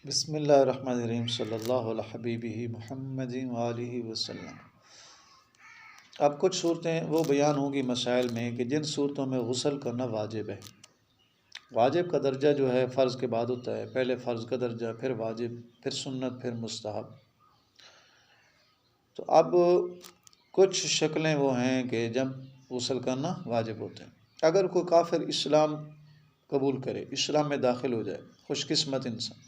بسم اللہ الرحمن الرحیم صلی اللہ علیہ حبیبہ محمد وآلہ وسلم۔ اب کچھ صورتیں وہ بیان ہوں گی مسائل میں کہ جن صورتوں میں غسل کرنا واجب ہے۔ واجب کا درجہ جو ہے فرض کے بعد ہوتا ہے، پہلے فرض کا درجہ، پھر واجب، پھر سنت، پھر مستحب۔ تو اب کچھ شکلیں وہ ہیں کہ جب غسل کرنا واجب ہوتا ہے۔ اگر کوئی کافر اسلام قبول کرے، اسلام میں داخل ہو جائے، خوش قسمت انسان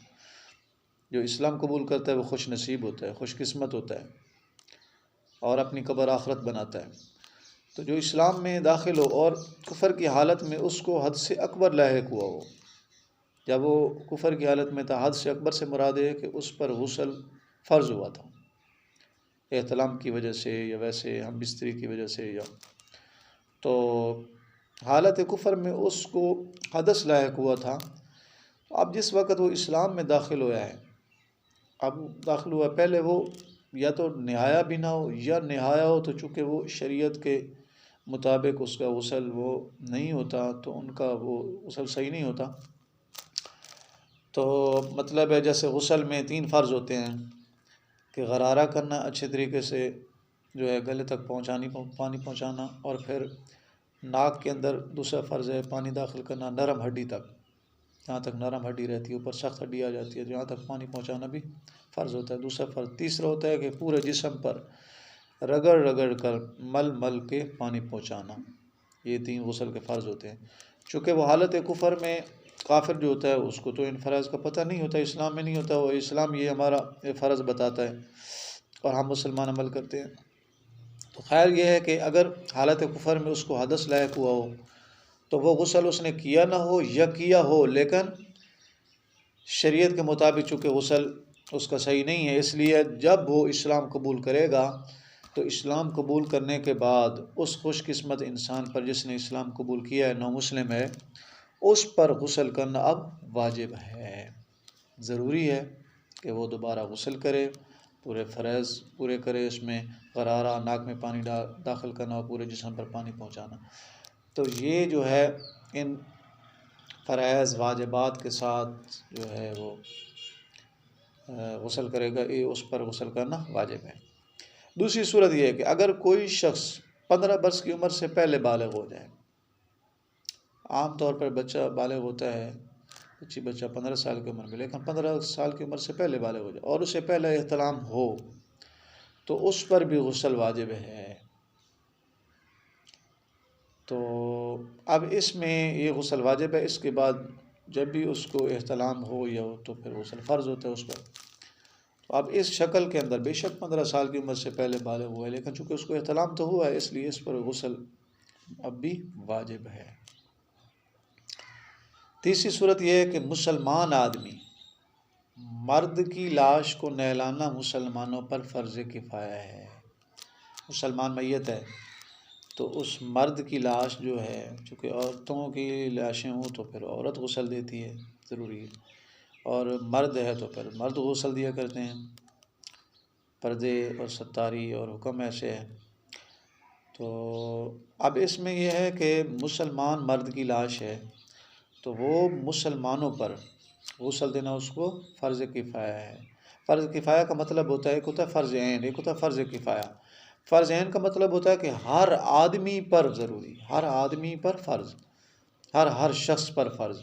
جو اسلام قبول کرتا ہے وہ خوش نصیب ہوتا ہے، خوش قسمت ہوتا ہے اور اپنی قبر آخرت بناتا ہے۔ تو جو اسلام میں داخل ہو اور کفر کی حالت میں اس کو حد سے اکبر لاحق ہوا ہو، جب وہ کفر کی حالت میں تھا، حد سے اکبر سے مراد ہے کہ اس پر غسل فرض ہوا تھا، احتلام کی وجہ سے یا ویسے ہم بستری کی وجہ سے، یا تو حالت کفر میں اس کو حدث لاحق ہوا تھا۔ اب جس وقت وہ اسلام میں داخل ہوا ہے، اب داخل ہوا، پہلے وہ یا تو نہایا بھی نہ ہو، یا نہایا ہو تو چونکہ وہ شریعت کے مطابق اس کا غسل وہ نہیں ہوتا، تو ان کا وہ غسل صحیح نہیں ہوتا۔ تو مطلب ہے جیسے غسل میں 3 فرض ہوتے ہیں کہ غرارہ کرنا اچھے طریقے سے، جو ہے گلے تک پانی پہنچانا، اور پھر ناک کے اندر دوسرا فرض ہے پانی داخل کرنا نرم ہڈی تک، جہاں تک نرم ہڈی رہتی ہے، اوپر سخت ہڈی آ جاتی ہے، جہاں تک پانی پہنچانا بھی فرض ہوتا ہے، دوسرا فرض۔ تیسرا ہوتا ہے کہ پورے جسم پر رگڑ رگڑ کر مل مل کے پانی پہنچانا۔ یہ 3 غسل کے فرض ہوتے ہیں۔ چونکہ وہ حالت کفر میں کافر جو ہوتا ہے اس کو تو ان فرائض کا پتہ نہیں ہوتا، اسلام میں نہیں ہوتا، وہ اسلام یہ ہمارا فرض بتاتا ہے اور ہم مسلمان عمل کرتے ہیں۔ تو خیر یہ ہے کہ اگر حالت کفر میں اس کو حدث لاحق ہوا ہو تو وہ غسل اس نے کیا نہ ہو یا کیا ہو، لیکن شریعت کے مطابق چونکہ غسل اس کا صحیح نہیں ہے، اس لیے جب وہ اسلام قبول کرے گا تو اسلام قبول کرنے کے بعد اس خوش قسمت انسان پر جس نے اسلام قبول کیا ہے، نو مسلم ہے، اس پر غسل کرنا اب واجب ہے، ضروری ہے کہ وہ دوبارہ غسل کرے، پورے فرائض پورے کرے، اس میں غرارہ، ناک میں پانی داخل کرنا اور پورے جسم پر پانی پہنچانا۔ تو یہ جو ہے ان فرائض واجبات کے ساتھ جو ہے وہ غسل کرے گا، یہ اس پر غسل کرنا واجب ہے۔ دوسری صورت یہ ہے کہ اگر کوئی شخص 15 برس کی عمر سے پہلے بالغ ہو جائے، عام طور پر بچہ بالغ ہوتا ہے، بچہ 15 سال کی عمر میں، لیکن 15 سال کی عمر سے پہلے بالغ ہو جائے اور اسے پہلے احتلام ہو تو اس پر بھی غسل واجب ہے۔ تو اب اس میں یہ غسل واجب ہے، اس کے بعد جب بھی اس کو احتلام ہو یا ہو تو پھر غسل فرض ہوتا ہے اس پر۔ تو اب اس شکل کے اندر بے شک 15 سال کی عمر سے پہلے بالغ ہوا ہے، لیکن چونکہ اس کو احتلام تو ہوا ہے، اس لیے اس پر غسل اب بھی واجب ہے۔ تیسری صورت یہ ہے کہ مسلمان آدمی، مرد کی لاش کو نہلانا مسلمانوں پر فرض کفایہ ہے۔ مسلمان میت ہے تو اس مرد کی لاش جو ہے، چونکہ عورتوں کی لاشیں ہوں تو پھر عورت غسل دیتی ہے، ضروری ہے، اور مرد ہے تو پھر مرد غسل دیا کرتے ہیں، پردے اور ستاری اور حکم ایسے ہے۔ تو اب اس میں یہ ہے کہ مسلمان مرد کی لاش ہے تو وہ مسلمانوں پر غسل دینا اس کو فرض کفایہ ہے۔ فرض کفایہ کا مطلب ہوتا ہے، ایک ہوتا ہے فرض عین، ایک ہوتا ہے فرض کفایہ۔ فرض عین کا مطلب ہوتا ہے کہ ہر آدمی پر ضروری، ہر آدمی پر فرض، ہر شخص پر فرض،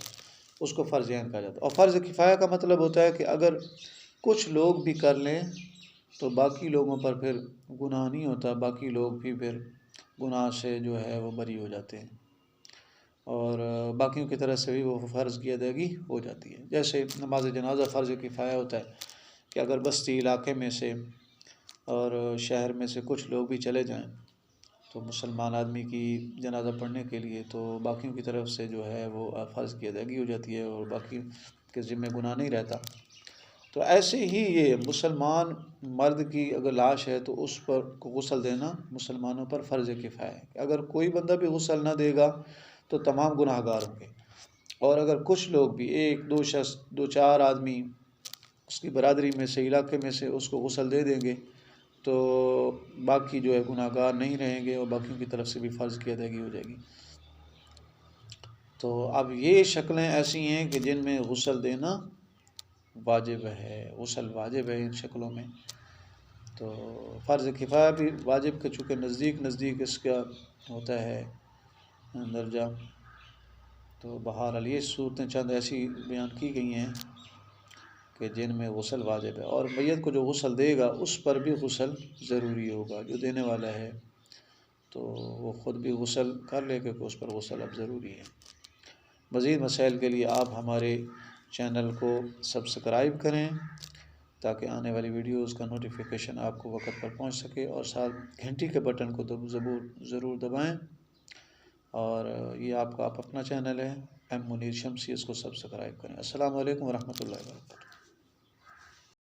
اس کو فرض عین کہا جاتا ہے۔ اور فرض کفایہ کا مطلب ہوتا ہے کہ اگر کچھ لوگ بھی کر لیں تو باقی لوگوں پر پھر گناہ نہیں ہوتا، باقی لوگ بھی پھر گناہ سے جو ہے وہ بری ہو جاتے ہیں، اور باقیوں کی طرح سے بھی وہ فرض کی ادائیگی ہو جاتی ہے۔ جیسے نماز جنازہ فرض کفایہ ہوتا ہے کہ اگر بستی علاقے میں سے اور شہر میں سے کچھ لوگ بھی چلے جائیں تو مسلمان آدمی کی جنازہ پڑھنے کے لیے، تو باقیوں کی طرف سے جو ہے وہ فرض کی ادائیگی ہو جاتی ہے اور باقی کے ذمہ گناہ نہیں رہتا۔ تو ایسے ہی یہ مسلمان مرد کی اگر لاش ہے تو اس پر غسل دینا مسلمانوں پر فرض کفایہ ہے۔ اگر کوئی بندہ بھی غسل نہ دے گا تو تمام گناہ گار ہوں گے، اور اگر کچھ لوگ بھی، 1 2 شخص، 2 4 آدمی اس کی برادری میں سے، علاقے میں سے اس کو غسل دے دیں گے تو باقی جو ہے گناہ گار نہیں رہیں گے اور باقیوں کی طرف سے بھی فرض کی ادائیگی ہو جائے گی۔ تو اب یہ شکلیں ایسی ہیں کہ جن میں غسل دینا واجب ہے، غسل واجب ہے ان شکلوں میں، تو فرض کفایہ بھی واجب کے چونکہ نزدیک اس کا ہوتا ہے درجہ، تو بہرحال یہ صورتیں چند ایسی بیان کی گئی ہیں کہ جن میں غسل واجب ہے، اور میت کو جو غسل دے گا اس پر بھی غسل ضروری ہوگا، جو دینے والا ہے تو وہ خود بھی غسل کر لے کہ اس پر غسل اب ضروری ہے۔ مزید مسائل کے لیے آپ ہمارے چینل کو سبسکرائب کریں تاکہ آنے والی ویڈیوز کا نوٹیفیکیشن آپ کو وقت پر پہنچ سکے، اور ساتھ گھنٹی کے بٹن کو ضرور دبائیں، اور یہ آپ کا اپنا چینل ہے ایم منیر شمسی، اس کو سبسکرائب کریں۔ السلام علیکم ورحمۃ اللہ وبرکاتہ۔